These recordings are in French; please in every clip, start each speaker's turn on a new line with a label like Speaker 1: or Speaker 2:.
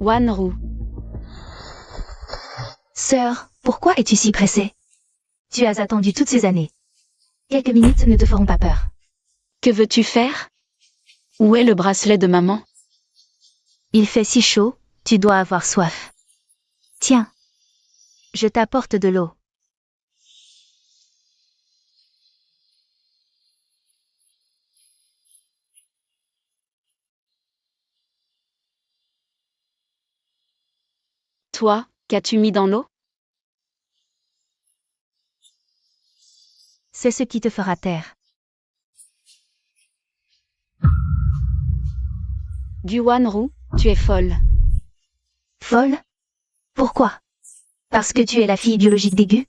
Speaker 1: Wanru.
Speaker 2: Sœur, pourquoi es-tu si pressée? Tu as attendu toutes ces années. Quelques minutes ne te feront pas peur.
Speaker 1: Que veux-tu faire? Où est le bracelet de maman?
Speaker 2: Il fait si chaud, tu dois avoir soif. Tiens. Je t'apporte de l'eau.
Speaker 1: Toi, qu'as-tu mis dans l'eau?
Speaker 2: C'est ce qui te fera taire.
Speaker 1: Gu Wanru, tu es folle.
Speaker 2: Folle? Pourquoi? Parce que tu es la fille biologique des Gu?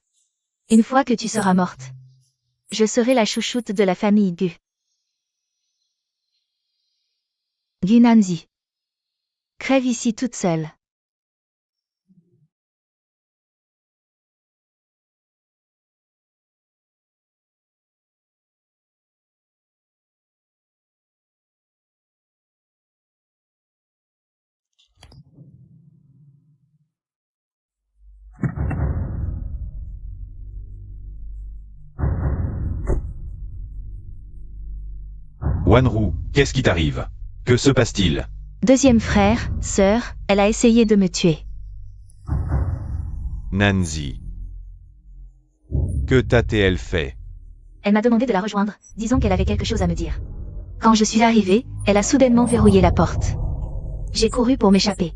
Speaker 2: Une fois que tu seras morte, je serai la chouchoute de la famille Gu. Gu Nanzi. Crève ici toute seule.
Speaker 3: Wanru, qu'est-ce qui t'arrive? Que se passe-t-il?
Speaker 2: Deuxième frère, sœur, elle a essayé de me tuer.
Speaker 3: Nanzi. Que t'a-t-elle fait?
Speaker 2: Elle m'a demandé de la rejoindre, disant qu'elle avait quelque chose à me dire. Quand je suis arrivée, elle a soudainement verrouillé la porte. J'ai couru pour m'échapper.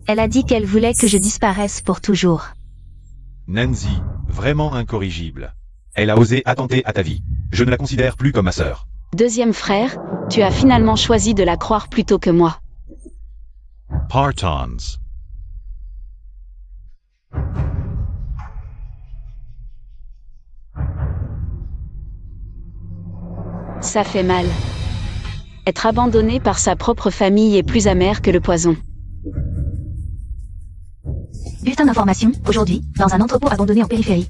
Speaker 2: Elle a dit qu'elle voulait que je disparaisse pour toujours.
Speaker 3: Nanzi, vraiment incorrigible. Elle a osé attenter à ta vie. Je ne la considère plus comme ma sœur.
Speaker 1: Deuxième frère, tu as finalement choisi de la croire plutôt que moi.
Speaker 3: Partons.
Speaker 1: Ça fait mal. Être abandonné par sa propre famille est plus amer que le poison.
Speaker 2: Bulletin d'information, aujourd'hui, dans un entrepôt abandonné en périphérie.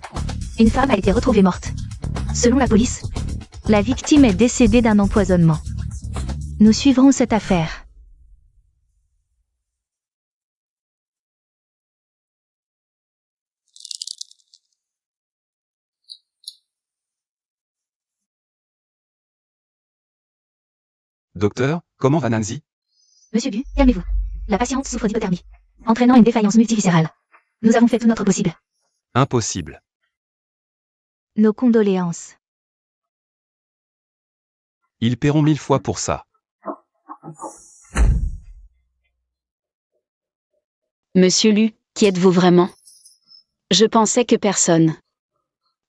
Speaker 2: Une femme a été retrouvée morte. Selon la police, la victime est décédée d'un empoisonnement. Nous suivrons cette affaire.
Speaker 4: Docteur, comment va Nanzi?
Speaker 2: Monsieur Gu, calmez-vous. La patiente souffre d'hypothermie, entraînant une défaillance multiviscérale. Nous avons fait tout notre possible.
Speaker 4: Impossible.
Speaker 2: Nos condoléances.
Speaker 4: Ils paieront 1000 fois pour ça.
Speaker 1: Monsieur Lu, qui êtes-vous vraiment? Je pensais que personne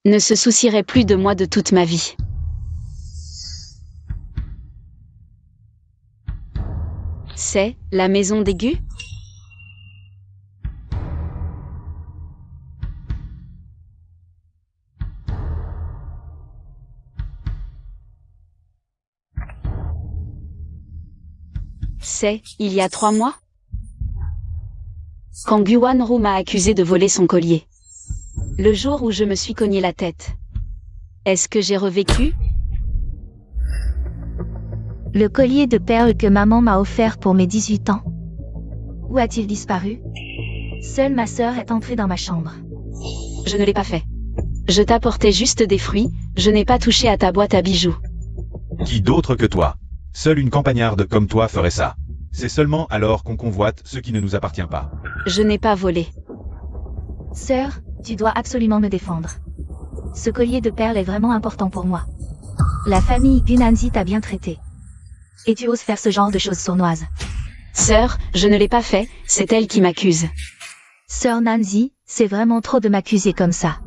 Speaker 1: ne se soucierait plus de moi de toute ma vie. C'est la maison des Gu? C'est, il y a 3 mois? Quand Gu Wanru m'a accusé de voler son collier. Le jour où je me suis cogné la tête. Est-ce que j'ai revécu?
Speaker 2: Le collier de perles que maman m'a offert pour mes 18 ans. Où a-t-il disparu? Seule ma sœur est entrée dans ma chambre.
Speaker 1: Je ne l'ai pas fait. Je t'apportais juste des fruits, je n'ai pas touché à ta boîte à bijoux.
Speaker 3: Qui d'autre que toi? Seule une campagnarde comme toi ferait ça. C'est seulement alors qu'on convoite ce qui ne nous appartient pas.
Speaker 1: Je n'ai pas volé.
Speaker 2: Sœur, tu dois absolument me défendre. Ce collier de perles est vraiment important pour moi. La famille Gu Nanzi t'a bien traité. Et tu oses faire ce genre de choses sournoises.
Speaker 1: Sœur, je ne l'ai pas fait, c'est elle qui m'accuse.
Speaker 2: Sœur Nanzi, c'est vraiment trop de m'accuser comme ça.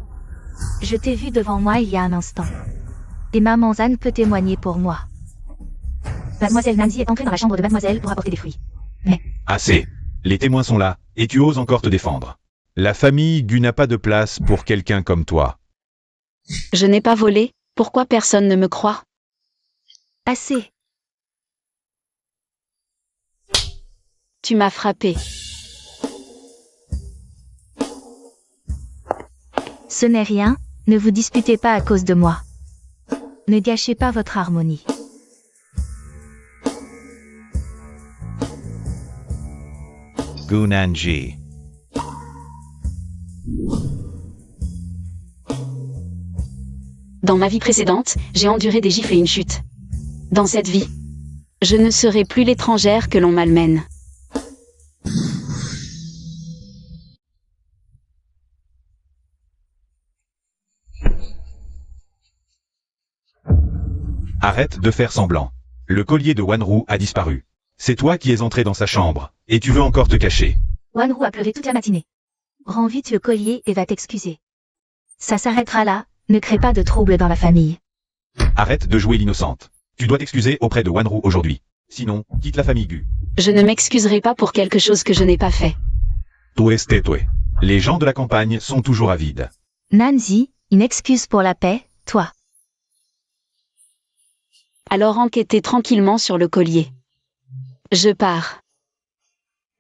Speaker 2: Je t'ai vu devant moi il y a un instant. Et maman Zan peut témoigner pour moi. Mademoiselle Nanzi est entrée dans la chambre de mademoiselle pour apporter des fruits. Mais...
Speaker 3: Assez. Les témoins sont là, et tu oses encore te défendre. La famille Gu n'a pas de place pour quelqu'un comme toi.
Speaker 1: Je n'ai pas volé, pourquoi personne ne me croit?
Speaker 2: Assez.
Speaker 1: Tu m'as frappé.
Speaker 2: Ce n'est rien, ne vous disputez pas à cause de moi. Ne gâchez pas votre harmonie.
Speaker 5: Gunanji.
Speaker 1: Dans ma vie précédente, j'ai enduré des gifles et une chute. Dans cette vie, je ne serai plus l'étrangère que l'on malmène.
Speaker 3: Arrête de faire semblant. Le collier de Wanru a disparu. C'est toi qui es entré dans sa chambre, et tu veux encore te cacher.
Speaker 2: Wanru a pleuré toute la matinée. Rends vite le collier et va t'excuser. Ça s'arrêtera là, ne crée pas de trouble dans la famille.
Speaker 3: Arrête de jouer l'innocente. Tu dois t'excuser auprès de Wanru aujourd'hui. Sinon, quitte la famille Gu.
Speaker 1: Je ne m'excuserai pas pour quelque chose que je n'ai pas fait.
Speaker 3: Tuestetue. Les gens de la campagne sont toujours avides.
Speaker 2: Nanzi, une excuse pour la paix, toi.
Speaker 1: Alors enquêtez tranquillement sur le collier. Je pars.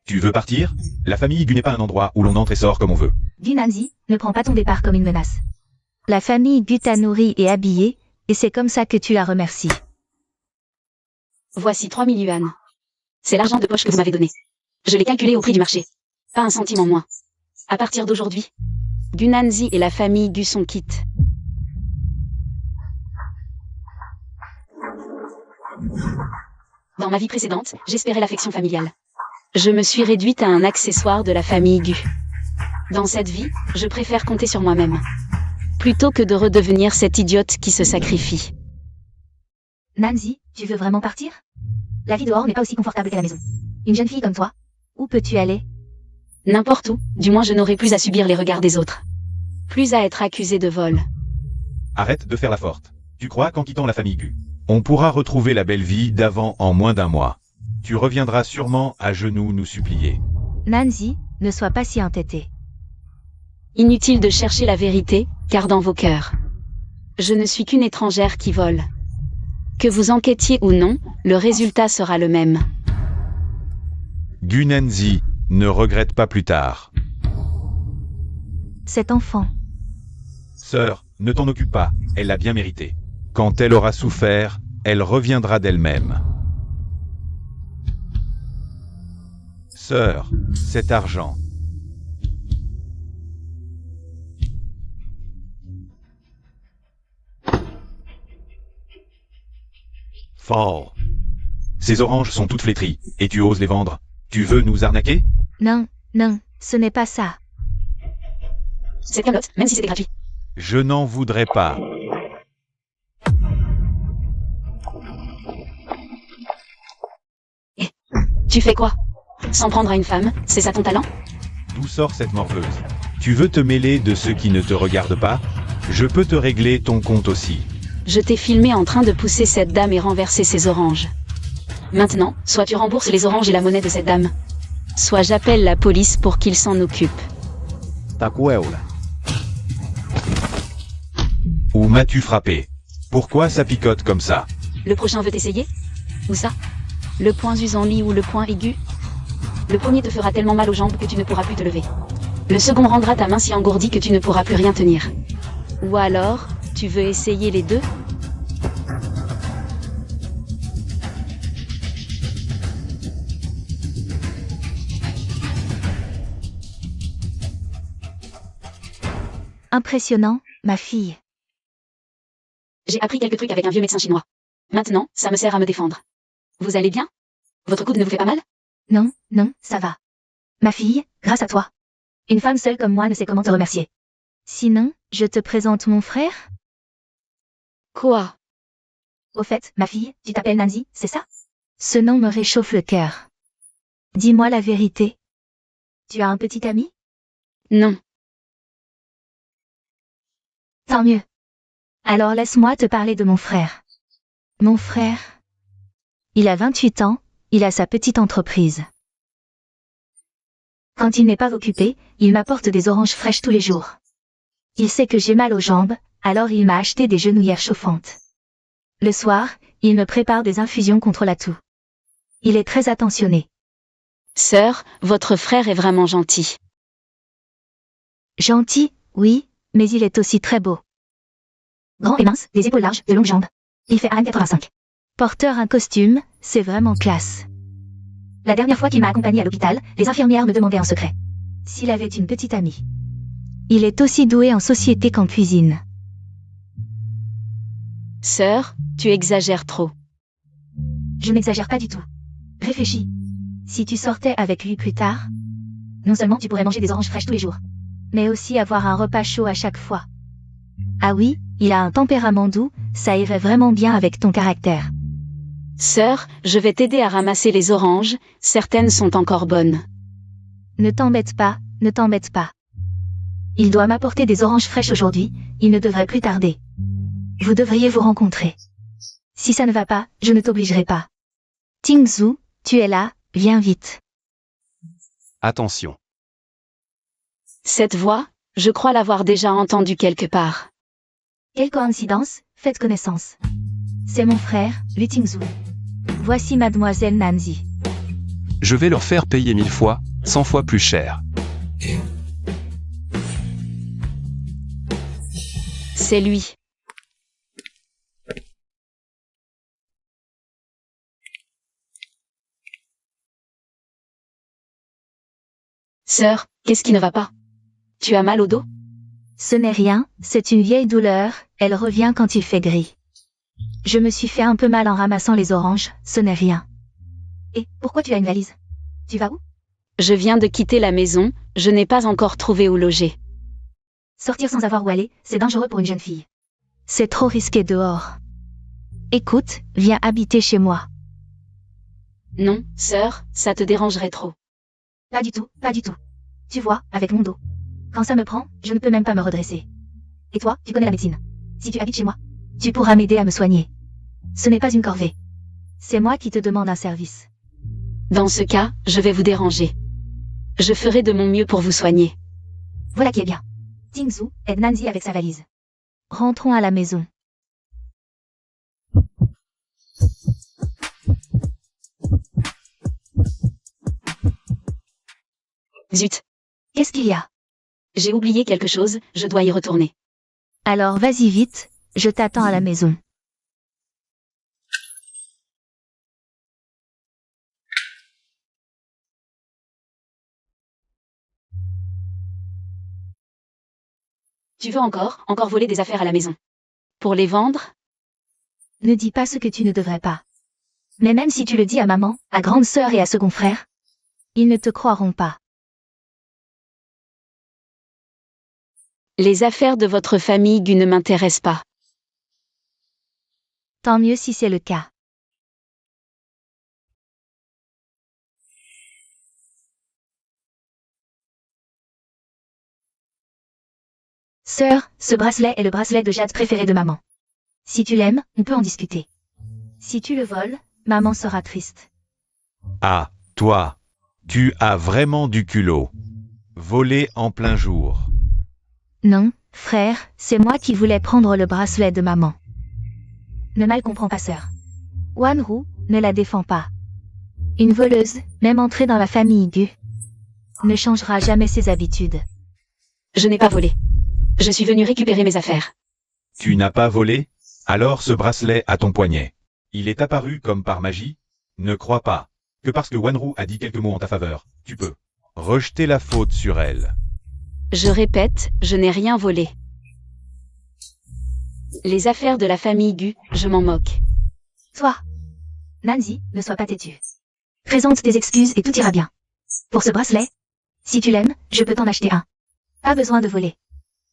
Speaker 3: Tu veux partir? La famille Gu n'est pas un endroit où l'on entre et sort comme on veut.
Speaker 2: Dis Nanzi, ne prends pas ton départ comme une menace. La famille Gu t'a nourri et habillé, et c'est comme ça que tu la remercies.
Speaker 1: Voici 3000 yuan. C'est l'argent de poche que vous m'avez donné. Je l'ai calculé au prix du marché. Pas un centime en moins. À partir d'aujourd'hui, Gunanzi et la famille Gu sont quittes. Dans ma vie précédente, j'espérais l'affection familiale. Je me suis réduite à un accessoire de la famille Gu. Dans cette vie, je préfère compter sur moi-même. Plutôt que de redevenir cette idiote qui se sacrifie.
Speaker 2: Nanzi, tu veux vraiment partir? La vie dehors n'est pas aussi confortable qu'à la maison. Une jeune fille comme toi, où peux-tu aller?
Speaker 1: N'importe où, du moins je n'aurai plus à subir les regards des autres. Plus à être accusée de vol.
Speaker 3: Arrête de faire la forte. Tu crois qu'en quittant la famille Gu, on pourra retrouver la belle vie d'avant en moins d'un mois. Tu reviendras sûrement à genoux nous supplier.
Speaker 2: Nanzi, ne sois pas si entêtée.
Speaker 1: Inutile de chercher la vérité, car dans vos cœurs, je ne suis qu'une étrangère qui vole. Que vous enquêtiez ou non, le résultat sera le même.
Speaker 3: Gunanzi, ne regrette pas plus tard.
Speaker 2: Cet enfant.
Speaker 3: Sœur, ne t'en occupe pas, elle l'a bien mérité. Quand elle aura souffert, elle reviendra d'elle-même. Sœur, cet argent. Fall. Ces oranges sont toutes flétries, et tu oses les vendre. Tu veux nous arnaquer?
Speaker 2: Non, non, ce n'est pas ça.
Speaker 1: C'est Camelot, même si c'était gratuit.
Speaker 3: Je n'en voudrais pas.
Speaker 1: Tu fais quoi? S'en prendre à une femme, c'est ça ton talent?
Speaker 3: D'où sort cette morveuse? Tu veux te mêler de ceux qui ne te regardent pas? Je peux te régler ton compte aussi.
Speaker 1: Je t'ai filmé en train de pousser cette dame et renverser ses oranges. Maintenant, soit tu rembourses les oranges et la monnaie de cette dame, soit j'appelle la police pour qu'il s'en occupe.
Speaker 3: Où m'as-tu frappé? Pourquoi ça picote comme ça?
Speaker 1: Le prochain veut t'essayer? Où ça? Le point Zuzanli ou le point aigu? Le premier te fera tellement mal aux jambes que tu ne pourras plus te lever. Le second rendra ta main si engourdie que tu ne pourras plus rien tenir. Ou alors, tu veux essayer les deux?
Speaker 2: Impressionnant, ma fille.
Speaker 1: J'ai appris quelques trucs avec un vieux médecin chinois. Maintenant, ça me sert à me défendre. Vous allez bien? Votre coude ne vous fait pas mal?
Speaker 2: Non, non, ça va. Ma fille, grâce à toi. Une femme seule comme moi ne sait comment te remercier. Sinon, je te présente mon frère?
Speaker 1: Quoi?
Speaker 2: Au fait, ma fille, tu t'appelles Nanzi, c'est ça? Ce nom me réchauffe le cœur. Dis-moi la vérité. Tu as un petit ami?
Speaker 1: Non.
Speaker 2: Tant mieux. Alors laisse-moi te parler de mon frère. Mon frère. Il a 28 ans, il a sa petite entreprise. Quand il n'est pas occupé, il m'apporte des oranges fraîches tous les jours. Il sait que j'ai mal aux jambes, alors il m'a acheté des genouillères chauffantes. Le soir, il me prépare des infusions contre la toux. Il est très attentionné.
Speaker 1: Sœur, votre frère est vraiment gentil.
Speaker 2: Gentil, oui, mais il est aussi très beau. Grand et mince, des épaules larges, de longues jambes. Il fait 1,85 m. Porteur un costume, c'est vraiment classe. La dernière fois qu'il m'a accompagné à l'hôpital, les infirmières me demandaient en secret s'il avait une petite amie. Il est aussi doué en société qu'en cuisine.
Speaker 1: Sœur, tu exagères trop.
Speaker 2: Je n'exagère pas du tout. Réfléchis. Si tu sortais avec lui plus tard, non seulement tu pourrais manger des oranges fraîches tous les jours, mais aussi avoir un repas chaud à chaque fois. Ah oui, il a un tempérament doux, ça irait vraiment bien avec ton caractère.
Speaker 1: Sœur, je vais t'aider à ramasser les oranges, certaines sont encore bonnes.
Speaker 2: Ne t'embête pas, ne t'embête pas. Il doit m'apporter des oranges fraîches aujourd'hui, il ne devrait plus tarder. Vous devriez vous rencontrer. Si ça ne va pas, je ne t'obligerai pas. Tingzhu, tu es là, viens vite.
Speaker 4: Attention.
Speaker 1: Cette voix, je crois l'avoir déjà entendue quelque part.
Speaker 2: Quelle coïncidence, faites connaissance. C'est mon frère, Lu Tingzhu. Voici mademoiselle Nanzi.
Speaker 4: Je vais leur faire payer 1000 fois, 100 fois plus cher.
Speaker 1: C'est lui. Sœur, qu'est-ce qui ne va pas? Tu as mal au dos?
Speaker 2: Ce n'est rien, c'est une vieille douleur, elle revient quand il fait gris. Je me suis fait un peu mal en ramassant les oranges, ce n'est rien. Et pourquoi tu as une valise? Tu vas où?
Speaker 1: Je viens de quitter la maison, je n'ai pas encore trouvé où loger.
Speaker 2: Sortir sans avoir où aller, c'est dangereux pour une jeune fille. C'est trop risqué dehors. Écoute, viens habiter chez moi.
Speaker 1: Non, sœur, ça te dérangerait trop.
Speaker 2: Pas du tout, pas du tout. Tu vois, avec mon dos. Quand ça me prend, je ne peux même pas me redresser. Et toi, tu connais la médecine. Si tu habites chez moi, tu pourras m'aider à me soigner. Ce n'est pas une corvée. C'est moi qui te demande un service.
Speaker 1: Dans ce cas, je vais vous déranger. Je ferai de mon mieux pour vous soigner.
Speaker 2: Voilà qui est bien. Tingzhu aide Nanzi avec sa valise. Rentrons à la maison.
Speaker 1: Zut.
Speaker 2: Qu'est-ce qu'il y a?
Speaker 1: J'ai oublié quelque chose, je dois y retourner.
Speaker 2: Alors vas-y vite, je t'attends à la maison.
Speaker 1: Tu veux encore voler des affaires à la maison? Pour les vendre?
Speaker 2: Ne dis pas ce que tu ne devrais pas. Mais même si tu le dis à maman, à grande sœur et à second frère, ils ne te croiront pas.
Speaker 1: Les affaires de votre famille Gu ne m'intéressent pas.
Speaker 2: Tant mieux si c'est le cas. Sœur, ce bracelet est le bracelet de jade préféré de maman. Si tu l'aimes, on peut en discuter. Si tu le voles, maman sera triste.
Speaker 3: Ah, toi, tu as vraiment du culot. Voler en plein jour.
Speaker 2: Non, frère, c'est moi qui voulais prendre le bracelet de maman. Ne mal comprends pas, sœur. Wanru, ne la défends pas. Une voleuse, même entrée dans la famille Gu, ne changera jamais ses habitudes.
Speaker 1: Je n'ai pas volé. Je suis venu récupérer mes affaires.
Speaker 3: Tu n'as pas volé? Alors ce bracelet à ton poignet. Il est apparu comme par magie? Ne crois pas que parce que Wanru a dit quelques mots en ta faveur, tu peux rejeter la faute sur elle.
Speaker 1: Je répète, je n'ai rien volé. Les affaires de la famille Gu, je m'en moque.
Speaker 2: Toi, Nanzi, ne sois pas têtue. Présente tes excuses et tout ira bien. Pour ce bracelet, si tu l'aimes, je peux t'en acheter un. Pas besoin de voler.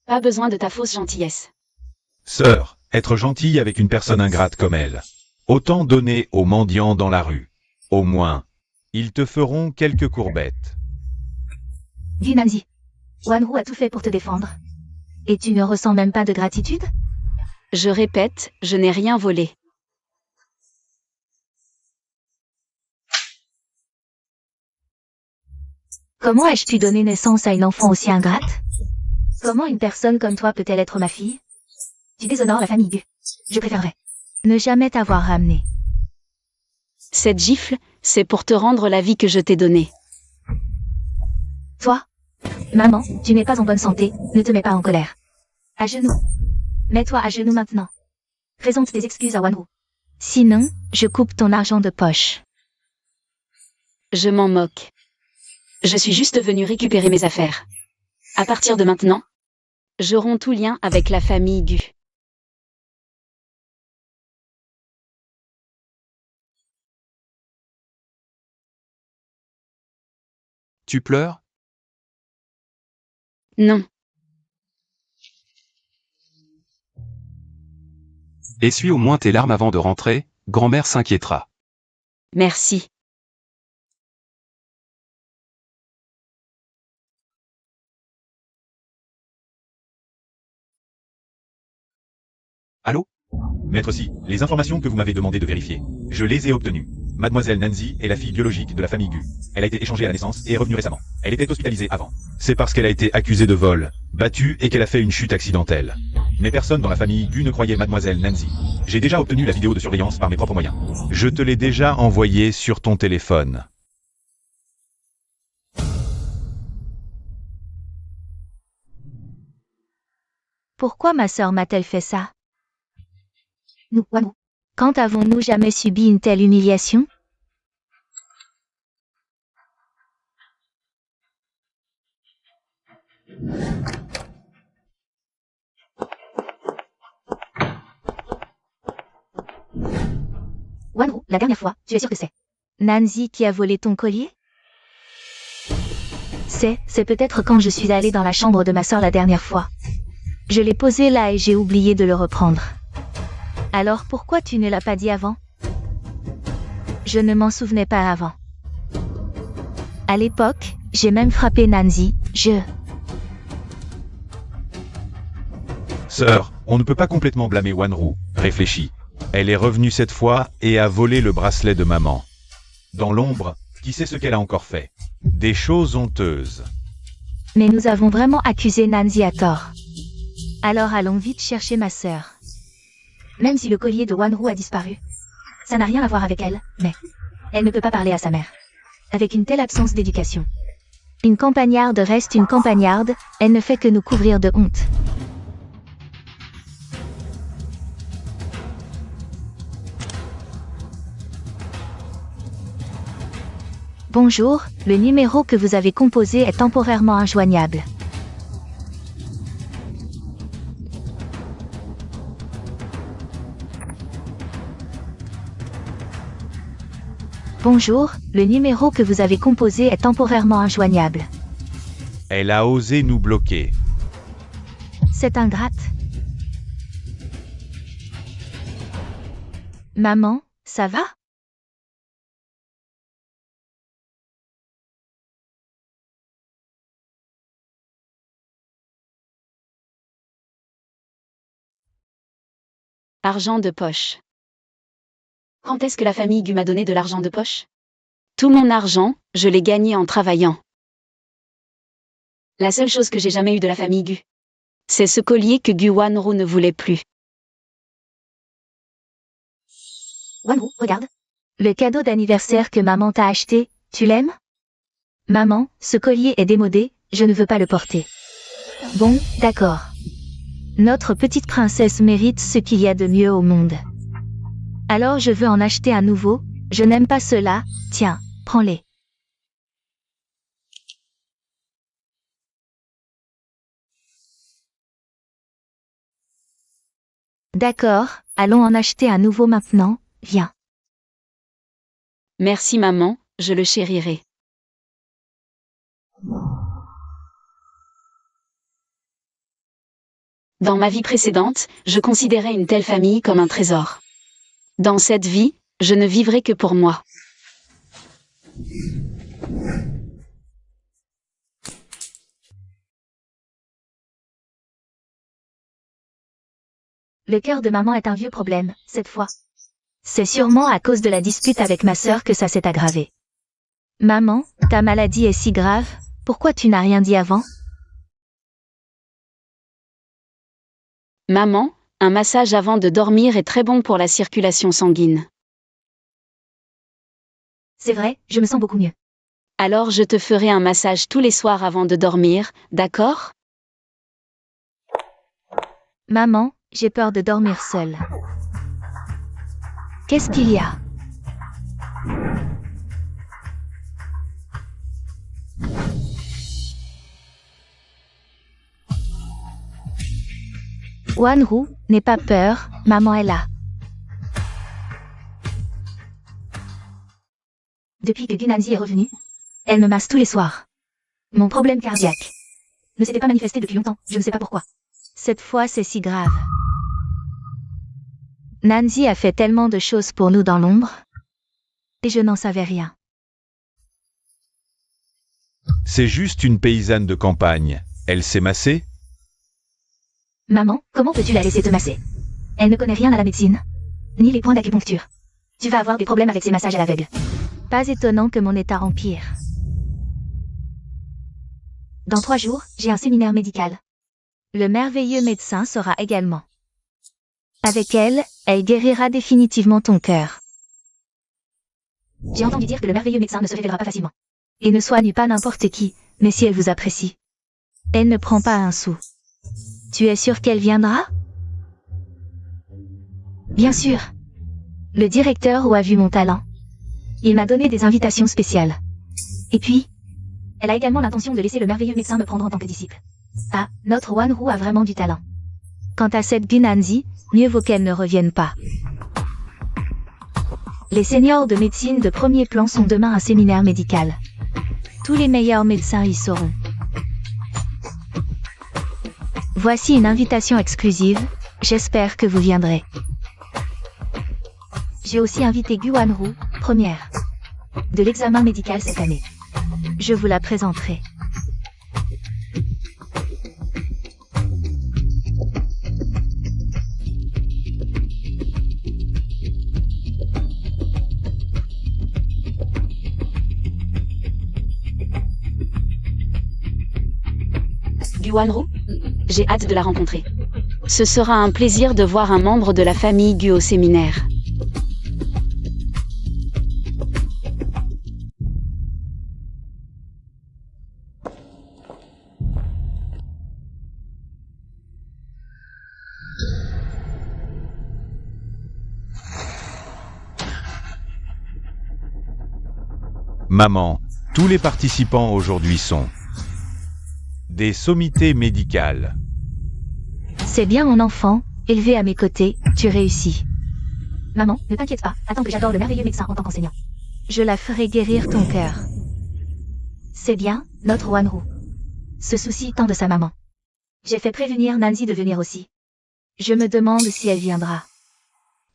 Speaker 1: Pas besoin de ta fausse gentillesse.
Speaker 3: Sœur, être gentille avec une personne ingrate comme elle. Autant donner aux mendiants dans la rue. Au moins, ils te feront quelques courbettes.
Speaker 2: Dis Nanzi, Wanru a tout fait pour te défendre. Et tu ne ressens même pas de gratitude?
Speaker 1: Je répète, je n'ai rien volé.
Speaker 2: Comment ai-je pu donner naissance à une enfant aussi ingrate? Comment une personne comme toi peut-elle être ma fille? Tu déshonores la famille Gu. Je préférerais ne jamais t'avoir ramené.
Speaker 1: Cette gifle, c'est pour te rendre la vie que je t'ai donnée.
Speaker 2: Toi, maman, tu n'es pas en bonne santé, ne te mets pas en colère. À genoux. Mets-toi à genoux maintenant. Présente tes excuses à Wanru. Sinon, je coupe ton argent de poche.
Speaker 1: Je m'en moque. Je suis juste venu récupérer mes affaires. À partir de maintenant, je romps tout lien avec la famille Gu.
Speaker 4: Tu pleures?
Speaker 1: Non.
Speaker 4: Essuie au moins tes larmes avant de rentrer, grand-mère s'inquiétera.
Speaker 1: Merci.
Speaker 3: Allô? Maître Si, les informations que vous m'avez demandé de vérifier, je les ai obtenues. Mademoiselle Nancy est la fille biologique de la famille Gu. Elle a été échangée à la naissance et est revenue récemment. Elle était hospitalisée avant. C'est parce qu'elle a été accusée de vol, battue et qu'elle a fait une chute accidentelle. Mais personne dans la famille Gu ne croyait Mademoiselle Nancy. J'ai déjà obtenu la vidéo de surveillance par mes propres moyens. Je te l'ai déjà envoyée sur ton téléphone.
Speaker 2: Pourquoi ma sœur m'a-t-elle fait ça? Nous, Wanru. Quand avons-nous jamais subi une telle humiliation? Wanru, la dernière fois, tu es sûr que c'est Nancy qui a volé ton collier? C'est peut-être quand je suis allée dans la chambre de ma sœur la dernière fois. Je l'ai posé là et j'ai oublié de le reprendre. Alors pourquoi tu ne l'as pas dit avant? Je ne m'en souvenais pas avant. À l'époque, j'ai même frappé Nancy,
Speaker 3: Sœur, on ne peut pas complètement blâmer Wanru. Réfléchis. Elle est revenue cette fois et a volé le bracelet de maman. Dans l'ombre, qui sait ce qu'elle a encore fait? Des choses honteuses.
Speaker 2: Mais nous avons vraiment accusé Nancy à tort. Alors allons vite chercher ma sœur. Même si le collier de Wanru a disparu. Ça n'a rien à voir avec elle, mais elle ne peut pas parler à sa mère. Avec une telle absence d'éducation. Une campagnarde reste une campagnarde, elle ne fait que nous couvrir de honte. Bonjour, le numéro que vous avez composé est temporairement injoignable. Bonjour, le numéro que vous avez composé est temporairement injoignable.
Speaker 3: Elle a osé nous bloquer.
Speaker 2: C'est ingrate. Maman, ça va?
Speaker 1: Argent de poche. Quand est-ce que la famille Gu m'a donné de l'argent de poche? Tout mon argent, je l'ai gagné en travaillant. La seule chose que j'ai jamais eue de la famille Gu, c'est ce collier que Gu Wanru ne voulait plus.
Speaker 2: Wanru, regarde. Le cadeau d'anniversaire que maman t'a acheté, tu l'aimes? Maman, ce collier est démodé, je ne veux pas le porter. Bon, d'accord. Notre petite princesse mérite ce qu'il y a de mieux au monde. Alors je veux en acheter un nouveau, je n'aime pas cela, tiens, prends-les. D'accord, allons en acheter un nouveau maintenant, viens.
Speaker 1: Merci maman, je le chérirai. Dans ma vie précédente, je considérais une telle famille comme un trésor. Dans cette vie, je ne vivrai que pour moi.
Speaker 2: Le cœur de maman est un vieux problème, cette fois. C'est sûrement à cause de la dispute avec ma sœur que ça s'est aggravé. Maman, ta maladie est si grave, pourquoi tu n'as rien dit avant?
Speaker 1: Maman, un massage avant de dormir est très bon pour la circulation sanguine.
Speaker 2: C'est vrai, je me sens beaucoup mieux.
Speaker 1: Alors je te ferai un massage tous les soirs avant de dormir, d'accord?
Speaker 2: Maman, j'ai peur de dormir seule. Qu'est-ce qu'il y a? Wanru, n'aie pas peur, maman est là. Depuis que Gunanzi est revenue, elle me masse tous les soirs. Mon problème cardiaque ne s'était pas manifesté depuis longtemps, je ne sais pas pourquoi. Cette fois, c'est si grave. Nanzi a fait tellement de choses pour nous dans l'ombre, et je n'en savais rien.
Speaker 3: C'est juste une paysanne de campagne. Elle s'est massée?
Speaker 2: Maman, comment peux-tu la laisser te masser? Elle ne connaît rien à la médecine, ni les points d'acupuncture. Tu vas avoir des problèmes avec ces massages à l'aveugle. Pas étonnant que mon état empire. Dans 3 jours, j'ai un séminaire médical. Le merveilleux médecin sera également. Avec elle, elle guérira définitivement ton cœur. J'ai entendu dire que le merveilleux médecin ne se révélera pas facilement. Et ne soigne pas n'importe qui, mais si elle vous apprécie. Elle ne prend pas un sou. Tu es sûr qu'elle viendra? Bien sûr. Le directeur a vu mon talent. Il m'a donné des invitations spéciales. Et puis, elle a également l'intention de laisser le merveilleux médecin me prendre en tant que disciple. Ah, notre Wanru a vraiment du talent. Quant à cette Gunanzi, mieux vaut qu'elle ne revienne pas. Les seniors de médecine de premier plan sont demain à un séminaire médical. Tous les meilleurs médecins y seront. Voici une invitation exclusive, j'espère que vous viendrez. J'ai aussi invité Gu Wanru, première de l'examen médical cette année. Je vous la présenterai.
Speaker 1: Gu Wanru? J'ai hâte de la rencontrer. Ce sera un plaisir de voir un membre de la famille Gu au séminaire.
Speaker 3: Maman, tous les participants aujourd'hui sont des sommités médicales.
Speaker 2: C'est bien mon enfant, élevé à mes côtés, tu réussis. Maman, ne t'inquiète pas, attends que j'adore le merveilleux médecin en tant qu'enseignant. Je la ferai guérir ton cœur. C'est bien, notre Wanru se soucie tant de sa maman. J'ai fait prévenir Nanzi de venir aussi. Je me demande si elle viendra.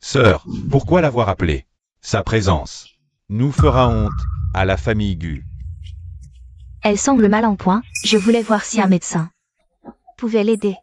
Speaker 3: Sœur, pourquoi l'avoir appelée? Sa présence nous fera honte à la famille Gu.
Speaker 2: Elle semble mal en point, je voulais voir si un médecin pouvait l'aider.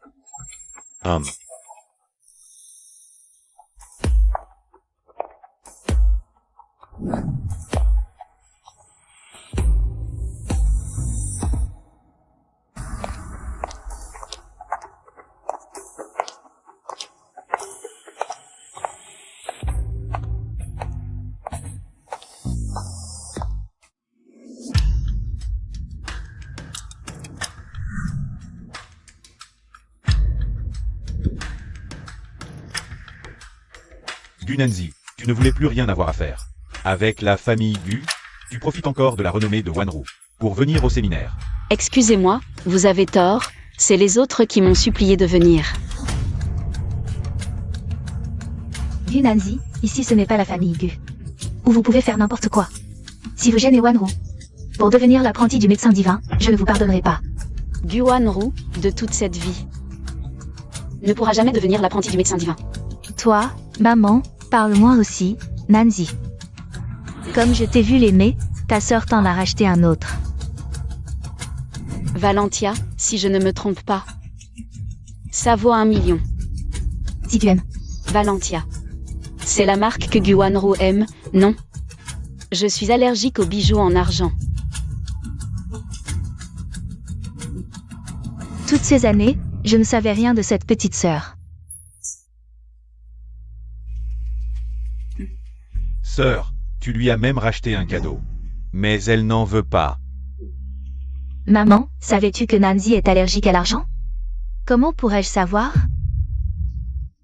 Speaker 3: Gunanzi, tu ne voulais plus rien avoir à faire. Avec la famille Gu, tu profites encore de la renommée de Wanru pour venir au séminaire.
Speaker 1: Excusez-moi, vous avez tort, c'est les autres qui m'ont supplié de venir.
Speaker 2: Gunanzi, ici ce n'est pas la famille Gu. Où vous pouvez faire n'importe quoi. Si vous gênez Wanru pour devenir l'apprenti du médecin divin, je ne vous pardonnerai pas.
Speaker 1: Gu Wanru, de toute cette vie, ne pourra jamais devenir l'apprenti du médecin divin.
Speaker 2: Toi, maman, parle-moi aussi, Nanzi. Comme je t'ai vu l'aimer, ta sœur t'en a racheté un autre.
Speaker 1: Valentia, si je ne me trompe pas. Ça vaut 1 million.
Speaker 2: Si tu aimes.
Speaker 1: Valentia. C'est la marque que Gu Wanru aime, non? Je suis allergique aux bijoux en argent.
Speaker 2: Toutes ces années, je ne savais rien de cette petite sœur.
Speaker 3: Sœur, tu lui as même racheté un cadeau. Mais elle n'en veut pas.
Speaker 2: Maman, savais-tu que Nanzi est allergique à l'argent? Comment pourrais-je savoir?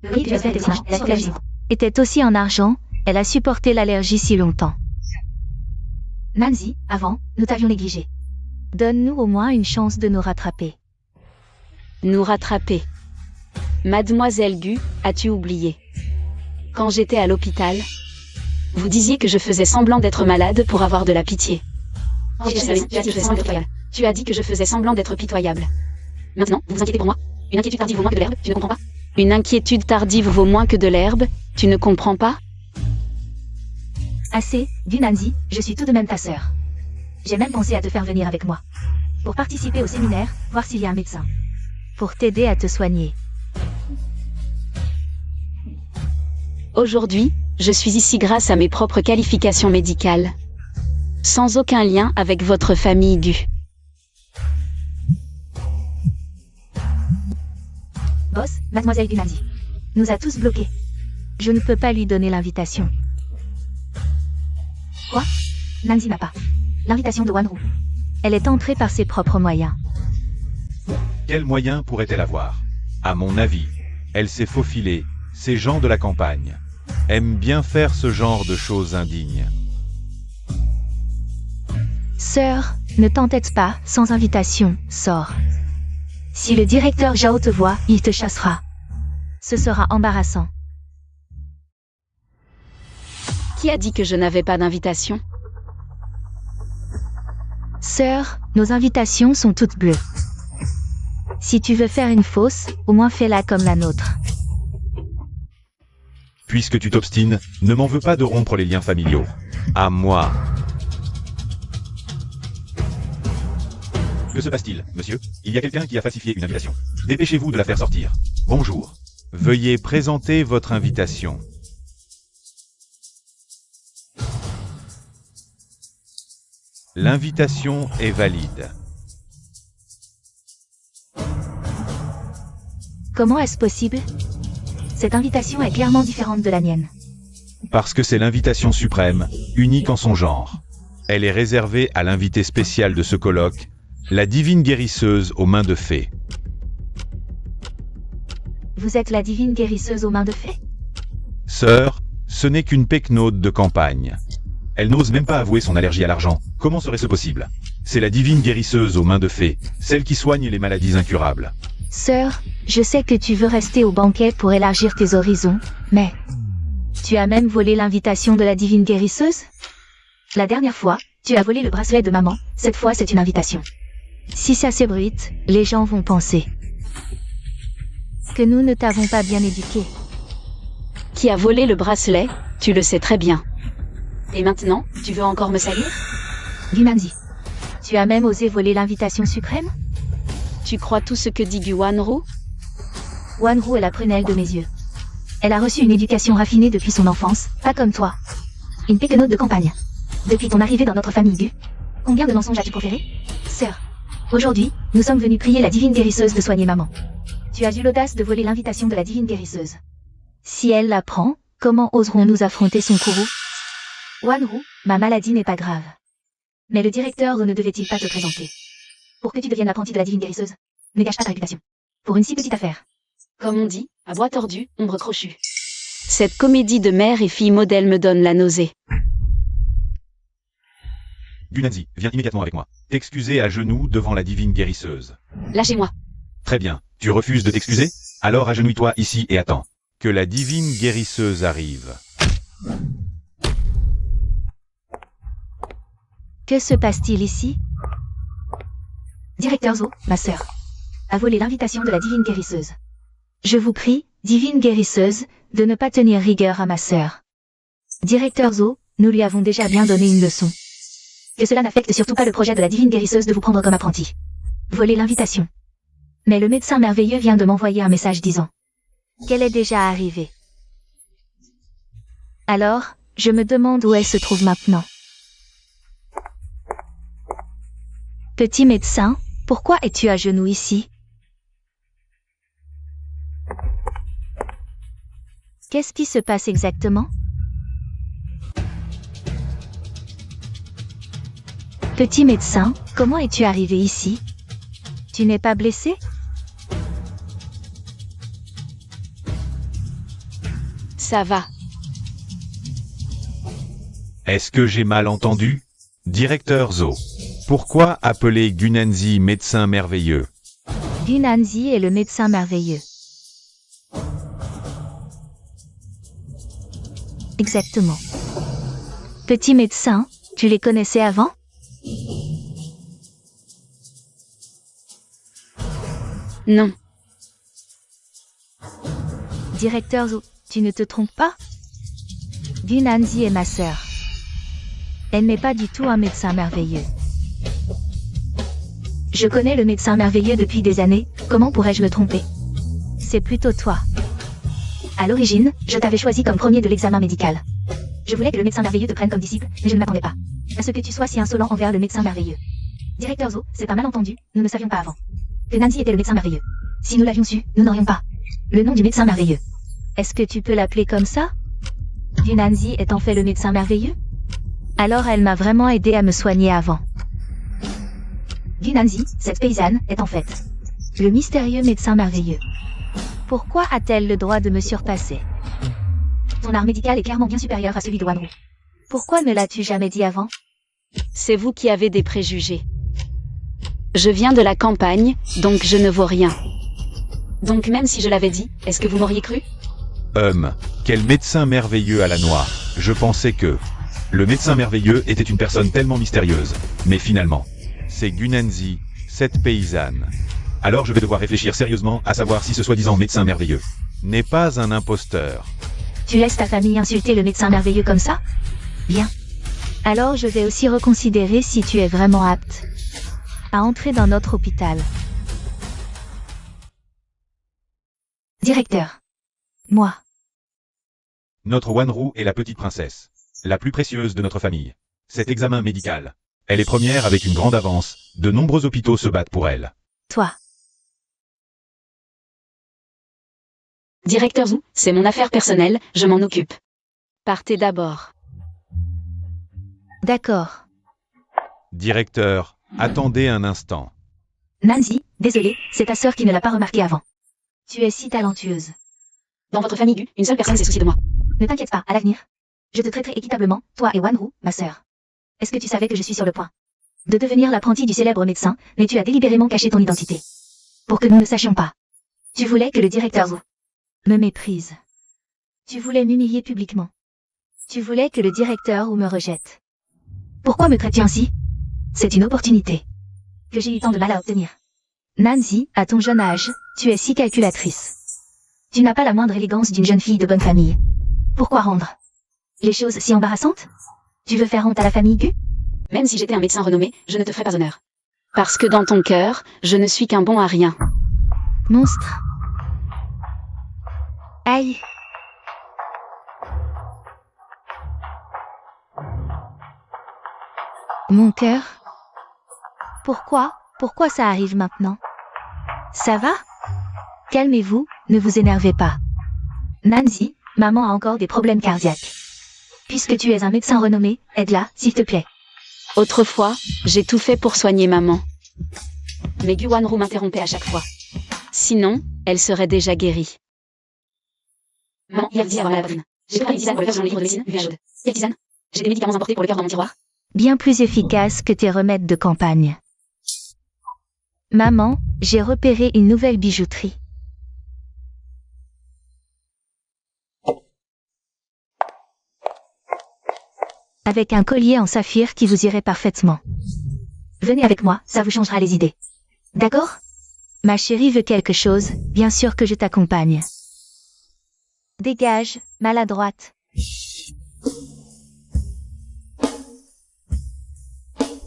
Speaker 2: Oui, je sais, l'allergie était aussi en argent, elle a supporté l'allergie si longtemps. Nanzi, avant, nous t'avions négligé. Donne-nous au moins une chance de nous rattraper.
Speaker 1: Nous rattraper. Mademoiselle Gu, as-tu oublié? Quand j'étais à l'hôpital, vous disiez que je faisais semblant d'être malade pour avoir de la pitié. Tu as dit que je faisais semblant d'être pitoyable. Maintenant, vous vous inquiétez pour moi? Une inquiétude tardive vaut moins que de l'herbe, tu ne comprends pas? Une inquiétude tardive vaut moins que de l'herbe, tu ne comprends pas?
Speaker 2: Assez, Gunanzi, je suis tout de même ta sœur. J'ai même pensé à te faire venir avec moi. Pour participer au séminaire, voir s'il y a un médecin. Pour t'aider à te soigner.
Speaker 1: Aujourd'hui, je suis ici grâce à mes propres qualifications médicales. Sans aucun lien avec votre famille Gu.
Speaker 2: Boss, mademoiselle Gunanzi nous a tous bloqués. Je ne peux pas lui donner l'invitation. Quoi? Nanzi n'a pas l'invitation de Wanru. Elle est entrée par ses propres moyens.
Speaker 3: Quels moyens pourrait-elle avoir? À mon avis, elle s'est faufilée. Ces gens de la campagne aiment bien faire ce genre de choses indignes.
Speaker 2: Sœur, ne t'entête pas, sans invitation, sors. Si le directeur Zhao te voit, il te chassera. Ce sera embarrassant.
Speaker 1: Qui a dit que je n'avais pas d'invitation?
Speaker 2: Sœur, nos invitations sont toutes bleues. Si tu veux faire une fausse, au moins fais-la comme la nôtre.
Speaker 3: Puisque tu t'obstines, ne m'en veux pas de rompre les liens familiaux. À moi. Que se passe-t-il, monsieur? Il y a quelqu'un qui a falsifié une invitation. Dépêchez-vous de la faire sortir. Bonjour. Veuillez présenter votre invitation. L'invitation est valide.
Speaker 2: Comment est-ce possible? Cette invitation est clairement différente de la mienne.
Speaker 3: Parce que c'est l'invitation suprême, unique en son genre. Elle est réservée à l'invité spécial de ce colloque, la divine guérisseuse aux mains de fée.
Speaker 2: Vous êtes la divine guérisseuse aux mains de fée?
Speaker 3: Sœur, ce n'est qu'une pecnaude de campagne. Elle n'ose même pas avouer son allergie à l'argent. Comment serait-ce possible? C'est la divine guérisseuse aux mains de fée, celle qui soigne les maladies incurables.
Speaker 2: Sœur, je sais que tu veux rester au banquet pour élargir tes horizons, mais... Tu as même volé l'invitation de la divine guérisseuse? La dernière fois, tu as volé le bracelet de maman, cette fois c'est une invitation. Si ça s'ébruite, les gens vont penser que nous ne t'avons pas bien éduqué.
Speaker 1: Qui a volé le bracelet, tu le sais très bien. Et maintenant, tu veux encore me salir?
Speaker 2: Gunanzi, tu as même osé voler l'invitation suprême?
Speaker 1: Tu crois tout ce que dit Gu Wanru?
Speaker 2: Wanru est la prunelle de mes yeux. Elle a reçu une éducation raffinée depuis son enfance, pas comme toi. Une péquenote de campagne. Depuis ton arrivée dans notre famille Gu, combien de mensonges as-tu proféré? Sœur, aujourd'hui, nous sommes venus prier la divine guérisseuse de soigner maman. Tu as eu l'audace de voler l'invitation de la divine guérisseuse. Si elle la prend, comment oserons-nous affronter son courroux? Wanru, ma maladie n'est pas grave. Mais le directeur ne devait-il pas te présenter? Pour que tu deviennes l'apprenti de la divine guérisseuse, ne gâche pas ta réputation. Pour une si petite affaire.
Speaker 1: Comme on dit, à bois tordu, ombre crochue. Cette comédie de mère et fille modèle me donne la nausée.
Speaker 3: Gunanzi, viens immédiatement avec moi. T'excuser à genoux devant la divine guérisseuse.
Speaker 1: Lâchez-moi.
Speaker 3: Très bien. Tu refuses de t'excuser? Alors agenouille-toi ici et attends. Que la divine guérisseuse arrive.
Speaker 2: Que se passe-t-il ici? Directeur Zhao, ma sœur, a volé l'invitation de la divine guérisseuse. Je vous prie, divine guérisseuse, de ne pas tenir rigueur à ma sœur. Directeur Zhao, nous lui avons déjà bien donné une leçon. Que cela n'affecte surtout pas le projet de la divine guérisseuse de vous prendre comme apprenti. Voler l'invitation. Mais le médecin merveilleux vient de m'envoyer un message disant qu'elle est déjà arrivée. Alors, je me demande où elle se trouve maintenant. Petit médecin, pourquoi es-tu à genoux ici? Qu'est-ce qui se passe exactement? Petit médecin, comment es-tu arrivé ici? Tu n'es pas blessé?
Speaker 1: Ça va.
Speaker 3: Est-ce que j'ai mal entendu? Directeur Zhao. Pourquoi appeler Gunanzi médecin merveilleux?
Speaker 2: Gunanzi est le médecin merveilleux. Exactement. Petit médecin, tu les connaissais avant?
Speaker 1: Non.
Speaker 2: Directeur Zhou, tu ne te trompes pas? Gu Nanzi est ma sœur. Elle n'est pas du tout un médecin merveilleux. Je connais le médecin merveilleux depuis des années, comment pourrais-je me tromper? C'est plutôt toi. À l'origine, je t'avais choisi comme premier de l'examen médical. Je voulais que le médecin merveilleux te prenne comme disciple, mais je ne m'attendais pas à ce que tu sois si insolent envers le médecin merveilleux. Directeur Zhou, c'est un malentendu, nous ne savions pas avant que Nancy était le médecin merveilleux. Si nous l'avions su, nous n'aurions pas le nom du médecin merveilleux. Est-ce que tu peux l'appeler comme ça? Gu Nanzi est en fait le médecin merveilleux? Alors elle m'a vraiment aidé à me soigner avant. Gu Nanzi, cette paysanne, est en fait le mystérieux médecin merveilleux. Pourquoi a-t-elle le droit de me surpasser? Ton art médical est clairement bien supérieur à celui de Wanru. Pourquoi ne l'as-tu jamais dit avant?
Speaker 1: C'est vous qui avez des préjugés. Je viens de la campagne, donc je ne vaux rien. Donc même si je l'avais dit, est-ce que vous m'auriez cru?
Speaker 3: Quel médecin merveilleux à la noire. Je pensais que le médecin merveilleux était une personne tellement mystérieuse. Mais finalement, c'est Gu Nanzi, cette paysanne. Alors je vais devoir réfléchir sérieusement à savoir si ce soi-disant médecin merveilleux n'est pas un imposteur.
Speaker 2: Tu laisses ta famille insulter le médecin merveilleux comme ça? Bien. Alors je vais aussi reconsidérer si tu es vraiment apte à entrer dans notre hôpital. Directeur. Moi.
Speaker 3: Notre Wanru est la petite princesse, la plus précieuse de notre famille. Cet examen médical, elle est première avec une grande avance, de nombreux hôpitaux se battent pour elle.
Speaker 2: Toi.
Speaker 1: Directeur Zhou, c'est mon affaire personnelle, je m'en occupe. Partez d'abord.
Speaker 2: D'accord.
Speaker 3: Directeur, attendez un instant.
Speaker 2: Nancy, désolé, c'est ta sœur qui ne l'a pas remarqué avant. Tu es si talentueuse.
Speaker 1: Dans votre famille Gu, une seule personne s'est souciée de moi.
Speaker 2: Ne t'inquiète pas, à l'avenir, je te traiterai équitablement, toi et Wanru, ma sœur. Est-ce que tu savais que je suis sur le point de devenir l'apprenti du célèbre médecin, mais tu as délibérément caché ton identité pour que nous ne sachions pas. Tu voulais que le directeur Zhou me méprise. Tu voulais m'humilier publiquement. Tu voulais que le directeur Wu me rejette. Pourquoi me traites-tu ainsi? C'est une opportunité que j'ai eu tant de mal à obtenir. Nancy, à ton jeune âge, tu es si calculatrice. Tu n'as pas la moindre élégance d'une jeune fille de bonne famille. Pourquoi rendre les choses si embarrassantes? Tu veux faire honte à la famille Gu?
Speaker 1: Même si j'étais un médecin renommé, je ne te ferais pas honneur. Parce que dans ton cœur, je ne suis qu'un bon à rien.
Speaker 2: Monstre. Aïe. Mon cœur. Pourquoi ça arrive maintenant? Ça va? Calmez-vous, ne vous énervez pas. Nancy, maman a encore des problèmes cardiaques. Puisque tu es un médecin renommé, aide-la, s'il te plaît.
Speaker 1: Autrefois, j'ai tout fait pour soigner maman. Mais Gu Wanru m'interrompait à chaque fois. Sinon, elle serait déjà guérie. Maman, hier dit avoir la poitrine. J'ai préparé une tisane pour le cœur selon le livre de médecine, vue chaude. Quelle tisane? J'ai des médicaments importés pour le cœur dans mon tiroir.
Speaker 2: Bien plus efficace que tes remèdes de campagne. Maman, j'ai repéré une nouvelle bijouterie. Avec un collier en saphir qui vous irait parfaitement. Venez avec moi, ça vous changera les idées. D'accord? Ma chérie veut quelque chose, bien sûr que je t'accompagne. Dégage, maladroite.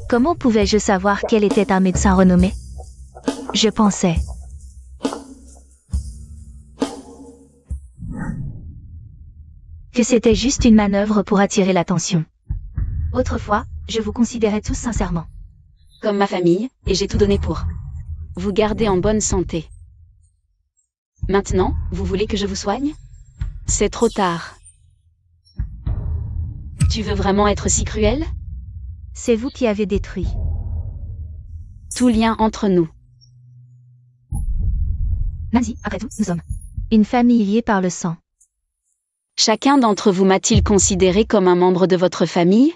Speaker 2: Comment pouvais-je savoir qu'elle était un médecin renommé? Je pensais. Que c'était juste une manœuvre pour attirer l'attention. Autrefois, je vous considérais tous sincèrement
Speaker 1: comme ma famille, et j'ai tout donné pour vous garder en bonne santé. Maintenant, vous voulez que je vous soigne? C'est trop tard. Tu veux vraiment être si cruel?
Speaker 2: C'est vous qui avez détruit
Speaker 1: tout lien entre nous.
Speaker 2: Nancy, après tout, nous sommes une famille liée par le sang.
Speaker 1: Chacun d'entre vous m'a-t-il considéré comme un membre de votre famille?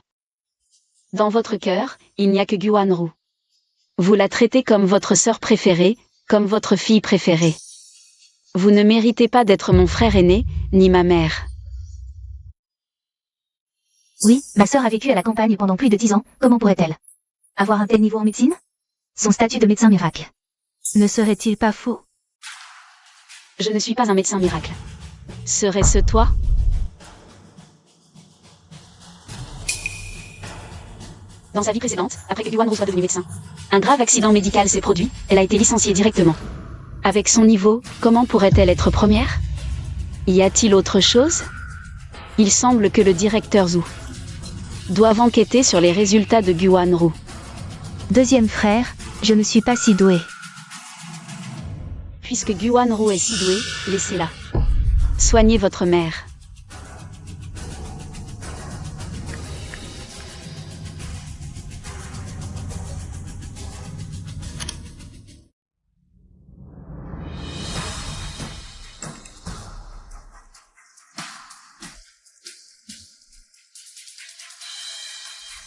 Speaker 1: Dans votre cœur, il n'y a que Gu Wanru. Vous la traitez comme votre sœur préférée, comme votre fille préférée. Vous ne méritez pas d'être mon frère aîné, ni ma mère.
Speaker 2: Oui, ma sœur a vécu à la campagne pendant plus de 10 ans, comment pourrait-elle avoir un tel niveau en médecine? Son statut de médecin miracle. Ne serait-il pas faux?
Speaker 1: Je ne suis pas un médecin miracle. Serait-ce toi? Dans sa vie précédente, après que Guan Ru soit devenu médecin, un grave accident médical s'est produit, elle a été licenciée directement. Avec son niveau, comment pourrait-elle être première? Y a-t-il autre chose? Il semble que le directeur Zhu doive enquêter sur les résultats de Guan Ru.
Speaker 2: Deuxième frère, je ne suis pas si doué.
Speaker 1: Puisque Guan Ru est si doué, laissez-la. Soignez votre mère.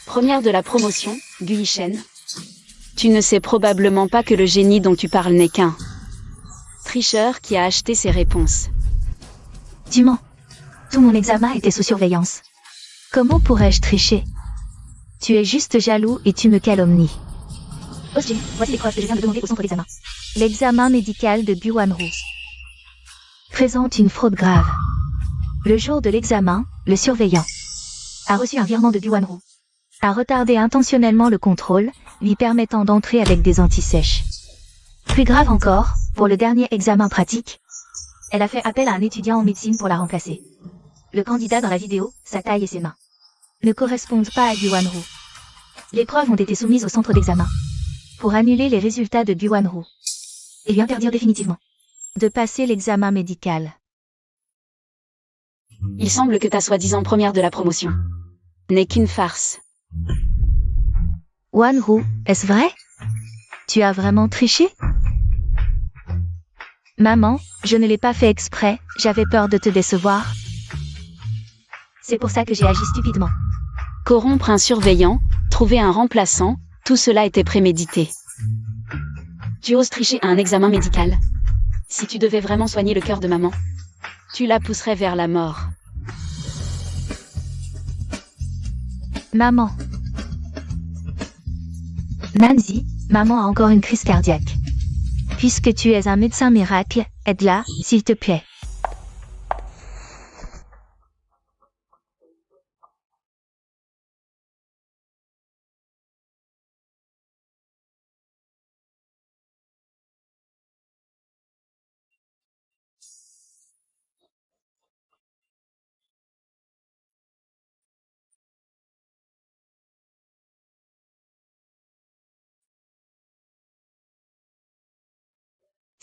Speaker 1: Première de la promotion, Gui Shen. Tu ne sais probablement pas que le génie dont tu parles n'est qu'un tricheur qui a acheté ses réponses.
Speaker 2: Tu mens. Tout mon examen était sous surveillance. Comment pourrais-je tricher? Tu es juste jaloux et tu me calomnies. Osji, voici les preuves que je viens de demander au centre d'examen. L'examen médical de Guan Ru présente une fraude grave. Le jour de l'examen, le surveillant a reçu un virement de Guan Ru, a retardé intentionnellement le contrôle, lui permettant d'entrer avec des antisèches. Plus grave encore, pour le dernier examen pratique, elle a fait appel à un étudiant en médecine pour la remplacer. Le candidat dans la vidéo, sa taille et ses mains ne correspondent pas à Guan Ru. Les preuves ont été soumises au centre d'examen pour annuler les résultats de Guan Ru et lui interdire définitivement de passer l'examen médical.
Speaker 1: Il semble que ta soi-disant première de la promotion n'est qu'une farce.
Speaker 2: Guan Ru, est-ce vrai? Tu as vraiment triché? Maman, je ne l'ai pas fait exprès, j'avais peur de te décevoir. C'est pour ça que j'ai agi stupidement.
Speaker 1: Corrompre un surveillant, trouver un remplaçant, tout cela était prémédité. Tu oses tricher à un examen médical. Si tu devais vraiment soigner le cœur de maman, tu la pousserais vers la mort.
Speaker 2: Maman. Nancy, maman a encore une crise cardiaque. Puisque tu es un médecin miracle, aide-la, s'il te plaît.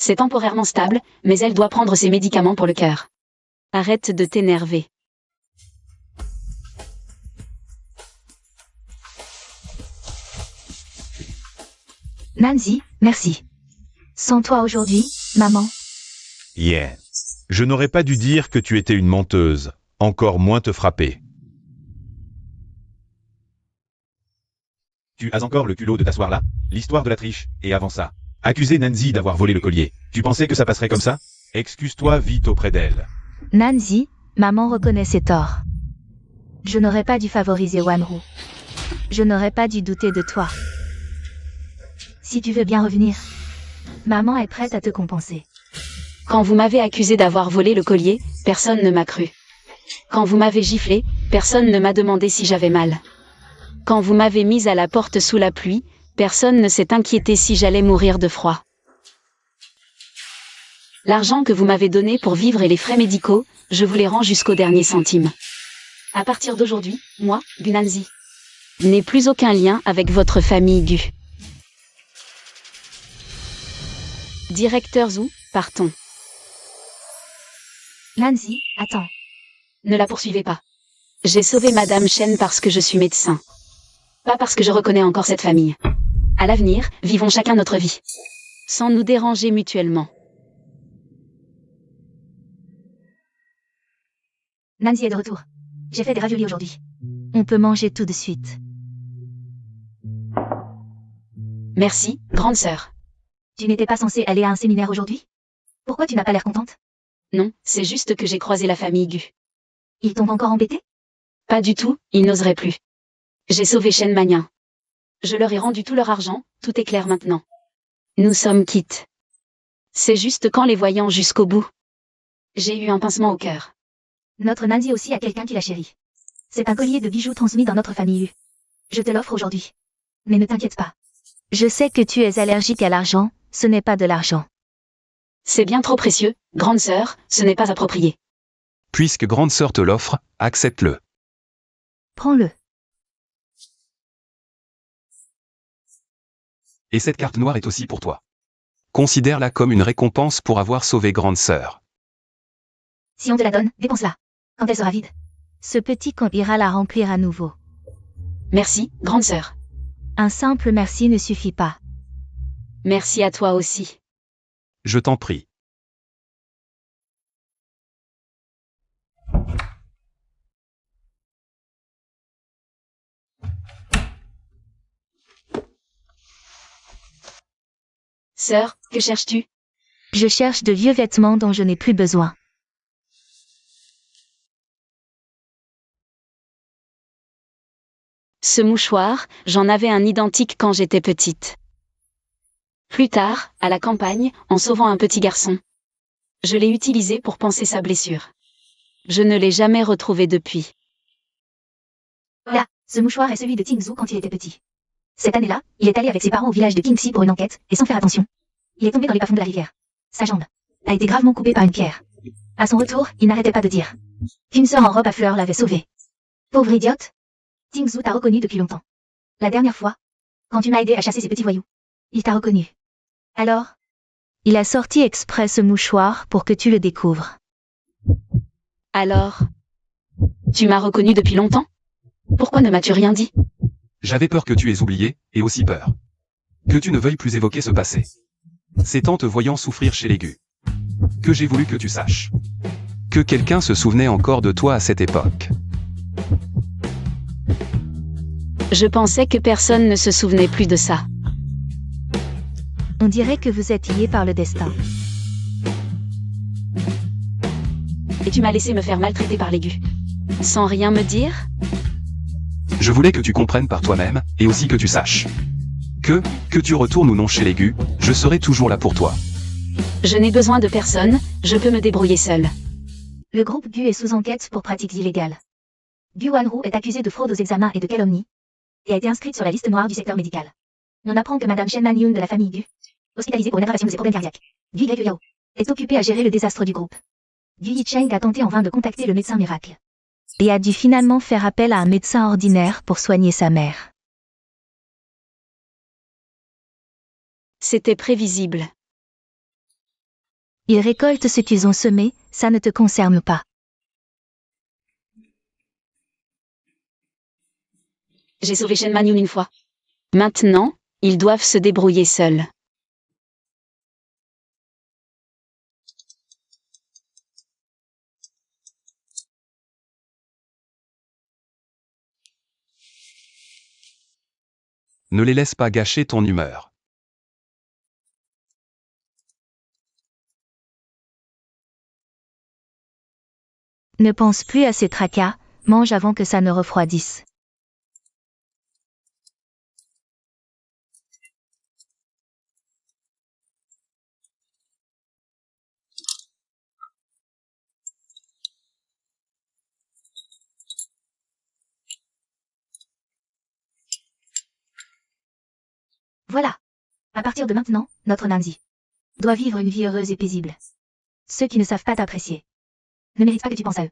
Speaker 1: C'est temporairement stable, mais elle doit prendre ses médicaments pour le cœur. Arrête de t'énerver.
Speaker 2: Nancy, merci. Sans toi aujourd'hui, maman.
Speaker 3: Yeah. Je n'aurais pas dû dire que tu étais une menteuse, encore moins te frapper. Tu as encore le culot de t'asseoir là? L'histoire de la triche, et avant ça, accuser Nancy d'avoir volé le collier. Tu pensais que ça passerait comme ça? Excuse-toi vite auprès d'elle.
Speaker 2: Nancy, maman reconnaît ses torts. Je n'aurais pas dû favoriser Guan Ru. Je n'aurais pas dû douter de toi. Si tu veux bien revenir, maman est prête à te compenser.
Speaker 1: Quand vous m'avez accusé d'avoir volé le collier, personne ne m'a cru. Quand vous m'avez giflé, personne ne m'a demandé si j'avais mal. Quand vous m'avez mise à la porte sous la pluie, personne ne s'est inquiété si j'allais mourir de froid. L'argent que vous m'avez donné pour vivre et les frais médicaux, je vous les rends jusqu'au dernier centime. À partir d'aujourd'hui, moi, Gu Nancy, n'ai plus aucun lien avec votre famille Gu. Directeur Zhu, partons.
Speaker 2: Nancy, attends.
Speaker 1: Ne la poursuivez pas. J'ai sauvé Madame Shen parce que je suis médecin. Pas parce que je reconnais encore cette famille. À l'avenir, vivons chacun notre vie. Sans nous déranger mutuellement.
Speaker 2: Nancy est de retour. J'ai fait des raviolis aujourd'hui. On peut manger tout de suite.
Speaker 1: Merci, grande sœur.
Speaker 2: Tu n'étais pas censée aller à un séminaire aujourd'hui? Pourquoi tu n'as pas l'air contente?
Speaker 1: Non, c'est juste que j'ai croisé la famille Gu.
Speaker 2: Ils t'ont encore embêté?
Speaker 1: Pas du tout, ils n'oseraient plus. J'ai sauvé Shen Magnin. Je leur ai rendu tout leur argent, tout est clair maintenant. Nous sommes quittes. C'est juste qu'en les voyant jusqu'au bout, j'ai eu un pincement au cœur.
Speaker 2: Notre Nancy aussi a quelqu'un qui la chérit. C'est un collier de bijoux transmis dans notre famille. Je te l'offre aujourd'hui. Mais ne t'inquiète pas. Je sais que tu es allergique à l'argent, ce n'est pas de l'argent.
Speaker 1: C'est bien trop précieux, grande sœur, ce n'est pas approprié.
Speaker 4: Puisque grande sœur te l'offre, accepte-le.
Speaker 2: Prends-le.
Speaker 4: Et cette carte noire est aussi pour toi. Considère-la comme une récompense pour avoir sauvé grande sœur.
Speaker 2: Si on te la donne, dépense-la. Quand elle sera vide. Ce petit compte ira la remplir à nouveau.
Speaker 1: Merci, grande sœur.
Speaker 2: Un simple merci ne suffit pas.
Speaker 1: Merci à toi aussi.
Speaker 4: Je t'en prie.
Speaker 1: Sœur, que cherches-tu?
Speaker 2: Je cherche de vieux vêtements dont je n'ai plus besoin.
Speaker 1: Ce mouchoir, j'en avais un identique quand j'étais petite. Plus tard, à la campagne, en sauvant un petit garçon. Je l'ai utilisé pour panser sa blessure. Je ne l'ai jamais retrouvé depuis.
Speaker 2: Voilà, ce mouchoir est celui de Tingzhu quand il était petit. Cette année-là, il est allé avec ses parents au village de Qingxi pour une enquête, et sans faire attention. Il est tombé dans les bas-fonds de la rivière. Sa jambe a été gravement coupée par une pierre. À son retour, il n'arrêtait pas de dire qu'une sœur en robe à fleurs l'avait sauvé. Pauvre idiote. Tingzhu t'a reconnu depuis longtemps. La dernière fois, quand tu m'as aidé à chasser ces petits voyous, il t'a reconnu. Alors, il a sorti exprès ce mouchoir pour que tu le découvres.
Speaker 1: Alors, tu m'as reconnu depuis longtemps? Pourquoi ne m'as-tu rien dit?
Speaker 4: J'avais peur que tu aies oublié, et aussi peur que tu ne veuilles plus évoquer ce passé. C'est en te voyant souffrir chez les Gu que j'ai voulu que tu saches que quelqu'un se souvenait encore de toi à cette époque.
Speaker 1: Je pensais que personne ne se souvenait plus de ça.
Speaker 2: On dirait que vous êtes liés par le destin.
Speaker 1: Et tu m'as laissé me faire maltraiter par les Gu. Sans rien me dire?
Speaker 4: Je voulais que tu comprennes par toi-même, et aussi que tu saches que tu retournes ou non chez les Gu, je serai toujours là pour toi.
Speaker 1: Je n'ai besoin de personne, je peux me débrouiller seule.
Speaker 2: Le groupe Gu est sous enquête pour pratiques illégales. Gu Wanru est accusé de fraude aux examens et de calomnie, et a été inscrite sur la liste noire du secteur médical. On apprend que Madame Shen Manyun de la famille Gu, hospitalisée pour une aggravation de ses problèmes cardiaques, Gu Yao, est occupée à gérer le désastre du groupe. Gu Yicheng a tenté en vain de contacter le médecin miracle, et a dû finalement faire appel à un médecin ordinaire pour soigner sa mère.
Speaker 1: C'était prévisible.
Speaker 2: Ils récoltent ce qu'ils ont semé, ça ne te concerne pas.
Speaker 1: J'ai sauvé Shen Manyun une fois. Maintenant, ils doivent se débrouiller seuls.
Speaker 4: Ne les laisse pas gâcher ton humeur.
Speaker 2: Ne pense plus à ces tracas, mange avant que ça ne refroidisse. Voilà. À partir de maintenant, notre Nancy doit vivre une vie heureuse et paisible. Ceux qui ne savent pas t'apprécier ne méritent pas que tu penses à eux.